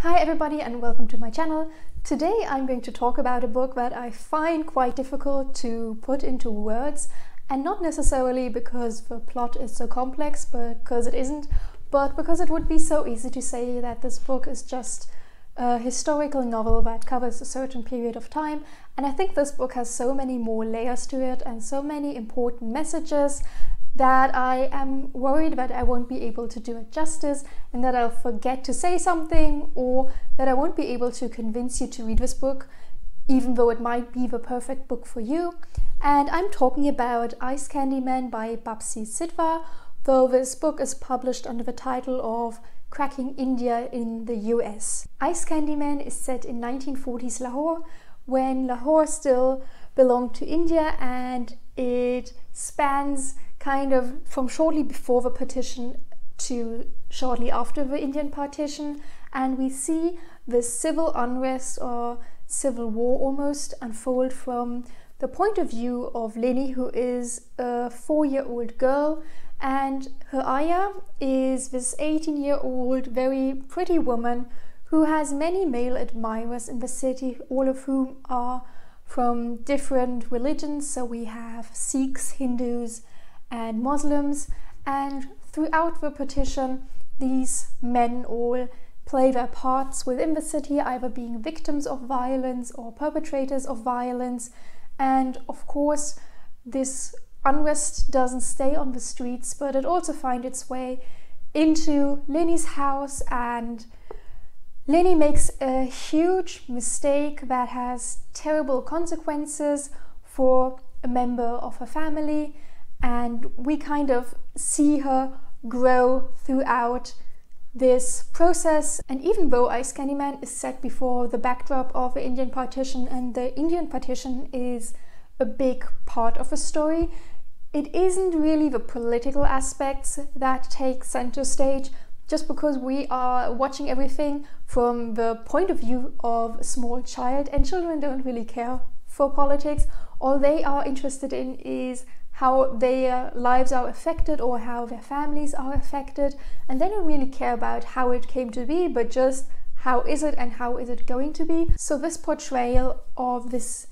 Hi everybody and welcome to my channel. Today I'm going to talk about a book that I find quite difficult to put into words, and not necessarily because the plot is so complex, because it isn't, but because it would be so easy to say that this book is just a historical novel that covers a certain period of time. And I think this book has so many more layers to it and so many important messages that I am worried that I won't be able to do it justice, and that I'll forget to say something, or that I won't be able to convince you to read this book, even though it might be the perfect book for you. And I'm talking about Ice Candy Man by Bapsi Sidhwa, though this book is published under the title of Cracking India in the US. Ice Candy Man is set in 1940s Lahore, when Lahore still belonged to India, and it spans kind of from shortly before the partition to shortly after the Indian partition, and we see the civil unrest or civil war almost unfold from the point of view of Leni, who is a 4-year-old girl, and her ayah is this 18-year-old very pretty woman who has many male admirers in the city, all of whom are from different religions. So we have Sikhs, Hindus and Muslims, and throughout the partition these men all play their parts within the city, either being victims of violence or perpetrators of violence. And of course this unrest doesn't stay on the streets, but it also finds its way into Leni's house, and Leni makes a huge mistake that has terrible consequences for a member of her family, and we kind of see her grow throughout this process. And even though Ice Candy Man is set before the backdrop of the Indian partition, and the Indian partition is a big part of the story, it isn't really the political aspects that take center stage, just because we are watching everything from the point of view of a small child, and children don't really care for politics. All they are interested in is how their lives are affected or how their families are affected, and they don't really care about how it came to be, but just how is it and how is it going to be. So this portrayal of this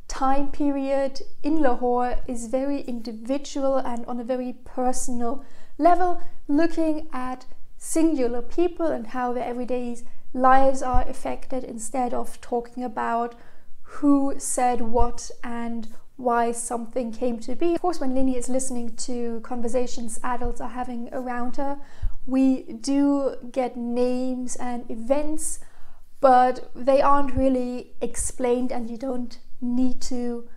time period in Lahore is very individual and on a very personal level, looking at singular people and how their everyday lives are affected, instead of talking about who said what and why something came to be. Of course, when Leni is listening to conversations adults are having around her, we do get names and events, but they aren't really explained, and you don't need to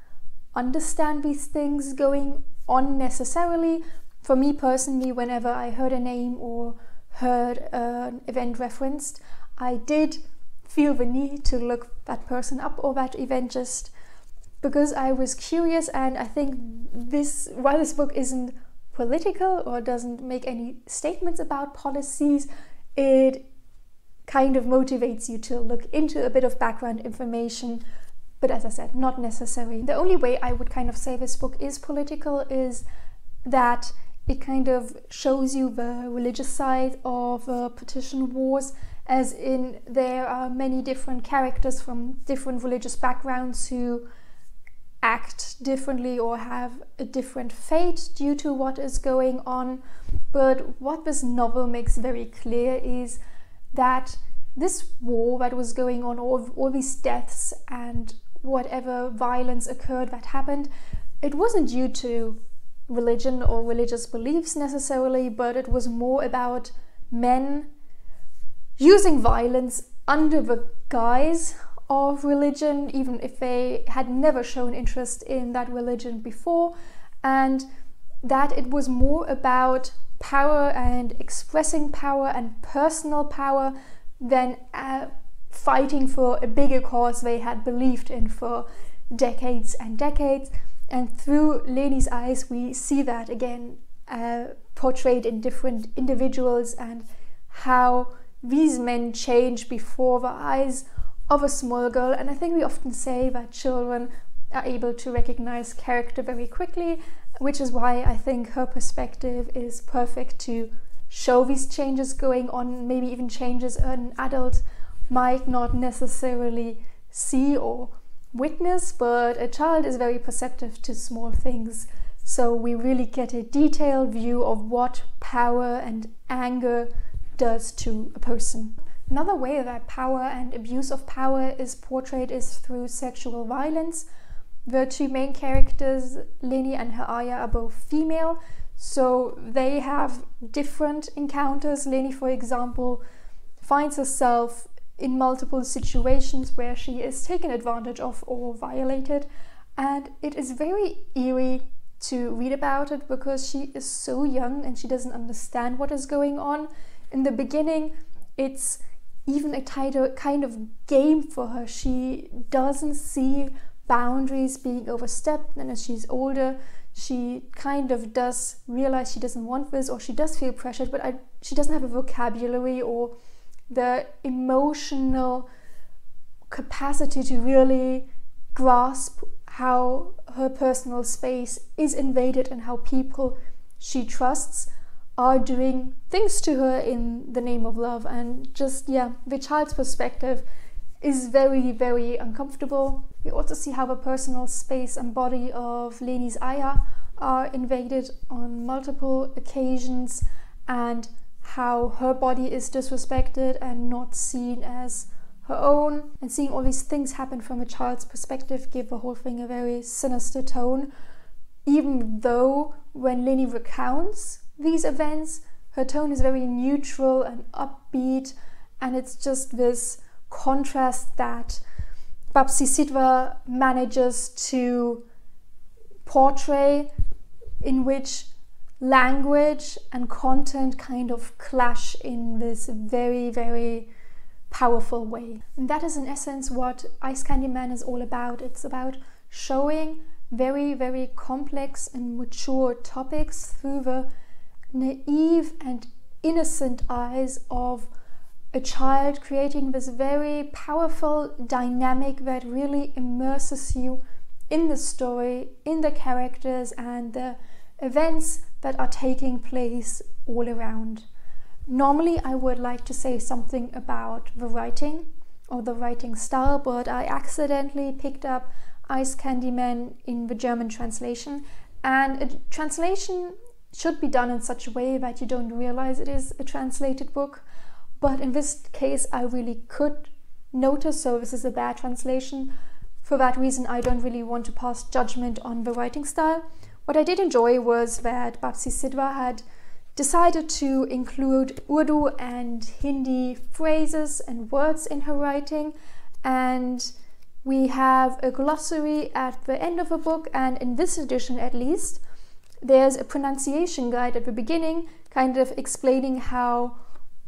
understand these things going on necessarily. For me personally, whenever I heard a name or heard an event referenced, I did feel the need to look that person up or that event, just because I was curious. And I think while this book isn't political or doesn't make any statements about policies, it kind of motivates you to look into a bit of background information, but as I said, not necessary. The only way I would kind of say this book is political is that it kind of shows you the religious side of partition wars, as in there are many different characters from different religious backgrounds who act differently or have a different fate due to what is going on. But what this novel makes very clear is that this war that was going on, all these deaths and whatever violence occurred that happened, it wasn't due to religion or religious beliefs necessarily, but it was more about men using violence under the guise of religion, even if they had never shown interest in that religion before, and that it was more about power and expressing power and personal power than fighting for a bigger cause they had believed in for decades and decades. And through Leni's eyes we see that again portrayed in different individuals, and how these men change before the eyes of a small girl. And I think we often say that children are able to recognize character very quickly, which is why I think her perspective is perfect to show these changes going on, maybe even changes an adult might not necessarily see or witness, but a child is very perceptive to small things. So we really get a detailed view of what power and anger does to a person. Another way that power and abuse of power is portrayed is through sexual violence. The two main characters, Leni and her Aya, are both female, so they have different encounters. Leni, for example, finds herself in multiple situations where she is taken advantage of or violated, and it is very eerie to read about it because she is so young and she doesn't understand what is going on. In the beginning, it's even a kind of game for her. She doesn't see boundaries being overstepped, and as she's older, she kind of does realize she doesn't want this, or she does feel pressured, but she doesn't have a vocabulary or the emotional capacity to really grasp how her personal space is invaded and how people she trusts are doing things to her in the name of love. And just, yeah, the child's perspective is very, very uncomfortable. We also see how the personal space and body of Leni's Aya are invaded on multiple occasions, and how her body is disrespected and not seen as her own. And seeing all these things happen from a child's perspective give the whole thing a very sinister tone, even though when Leni recounts these events, her tone is very neutral and upbeat, and it's just this contrast that Bapsi Sidhwa manages to portray, in which language and content kind of clash in this very, very powerful way. And that is in essence what Ice Candy Man is all about. It's about showing very, very complex and mature topics through the naive and innocent eyes of a child, creating this very powerful dynamic that really immerses you in the story, in the characters and the events that are taking place all around. Normally I would like to say something about the writing or the writing style, but I accidentally picked up Ice Candy Man in the German translation, and a translation should be done in such a way that you don't realize it is a translated book, but in this case I really could notice, so this is a bad translation. For that reason I don't really want to pass judgment on the writing style. What I did enjoy was that Bapsi Sidhwa had decided to include Urdu and Hindi phrases and words in her writing, and we have a glossary at the end of the book, and in this edition at least there's a pronunciation guide at the beginning, kind of explaining how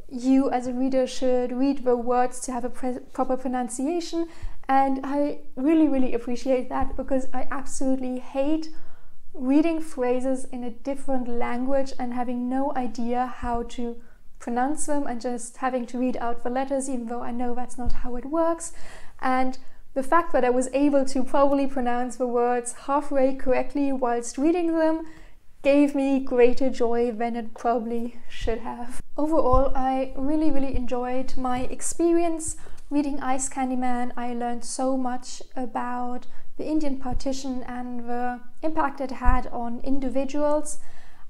you as a reader should read the words to have a proper pronunciation. And I really, really appreciate that, because I absolutely hate reading phrases in a different language and having no idea how to pronounce them and just having to read out the letters, even though I know that's not how it works. And the fact that I was able to probably pronounce the words halfway correctly whilst reading them gave me greater joy than it probably should have. Overall, I really, really enjoyed my experience reading Ice Candy Man. I learned so much about the Indian partition and the impact it had on individuals.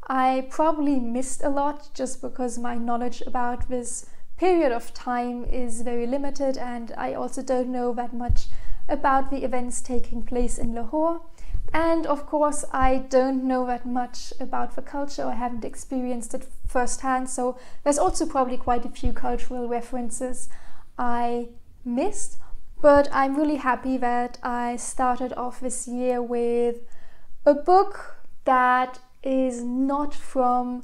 I probably missed a lot just because my knowledge about this period of time is very limited, and I also don't know that much about the events taking place in Lahore. And of course I don't know that much about the culture, or I haven't experienced it firsthand, so there's also probably quite a few cultural references I missed. But I'm really happy that I started off this year with a book that is not from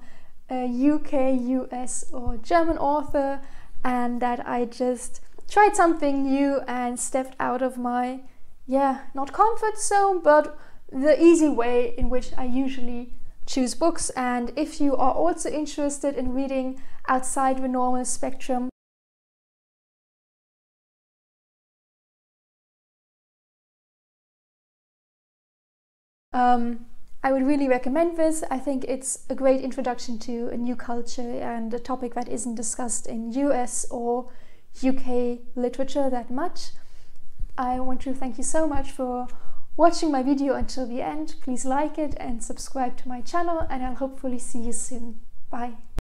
a UK, US or German author, and that I just tried something new and stepped out of my, not comfort zone, but the easy way in which I usually choose books. And if you are also interested in reading outside the normal spectrum, I would really recommend this. I think it's a great introduction to a new culture and a topic that isn't discussed in US or UK literature that much. I want to thank you so much for watching my video until the end. Please like it and subscribe to my channel, and I'll hopefully see you soon. Bye.